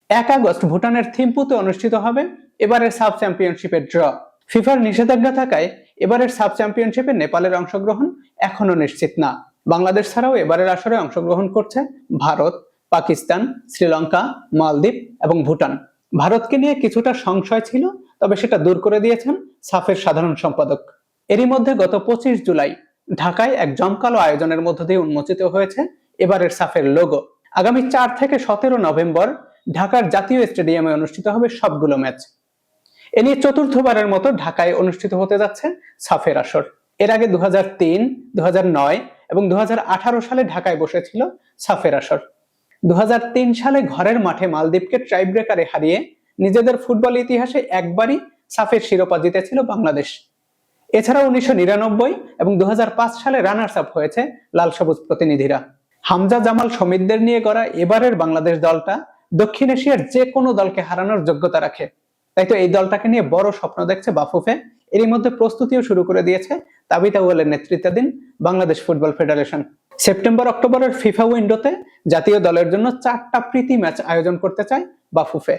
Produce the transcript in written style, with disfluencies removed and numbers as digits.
1 August ভুটানের থিম্পুতে অনুষ্ঠিত হবে এবারের সাব চ্যাম্পিয়নশিপের ড্র। ফিফার নিষেধাজ্ঞা থাকায় এবারের সাব চ্যাম্পিয়নশিপে নেপালের অংশগ্রহণ এখনো নিশ্চিত না। বাংলাদেশ ছাড়াও এবারের আসরে অংশগ্রহণ করছে ভারত, পাকিস্তান, শ্রীলঙ্কা, মালদ্বীপ এবং ভুটান। ভারতকে নিয়ে কিছুটা সংশয় ছিল, তবে সেটা দূর করে দিয়েছেন সাফের সাধারণ সম্পাদক। এরই মধ্যে গত 25 জুলাই ঢাকায় এক জমকালো আয়োজনের মধ্য দিয়ে উন্মোচিত হয়েছে এবারের সাফের লোগো। আগামী 4 থেকে 17 নভেম্বর ঢাকার জাতীয় স্টেডিয়ামে অনুষ্ঠিত হবে সবগুলো ম্যাচ। এ নিয়ে চতুর্থবারের মতো ঢাকায় অনুষ্ঠিত হতে যাচ্ছে সাফের আসর। এর আগে 2003, 2009 এবং 2018 সালে ঢাকায় বসেছিল সাফের আসর। 2003 সালে ঘরের মাঠে মালদ্বীপকে টাইব্রেকারে হারিয়ে নিজেদের ফুটবল ইতিহাসে একবারই সাফের শিরোপা জিতেছিল বাংলাদেশ। এছাড়াও 1999 এবং 2005 সালে রানার্স আপ হয়েছে লাল সবুজ প্রতিনিধিরা। হামজা জামাল সমিতদের নিয়ে গড়া এবারের বাংলাদেশ দলটা দক্ষিণ এশিয়ার যে কোনো দলকে হারানোর যোগ্যতা রাখে। তাই তো এই দলটাকে নিয়ে বড় স্বপ্ন দেখছে বাফুফে। এরই মধ্যে প্রস্তুতিও শুরু করে দিয়েছে তাবিথ আউয়ালের নেতৃত্বাধীন বাংলাদেশ ফুটবল ফেডারেশন। সেপ্টেম্বর-অক্টোবরের ফিফা উইন্ডোতে জাতীয় দলের জন্য 4টা প্রীতি ম্যাচ আয়োজন করতে চায় বাফুফে।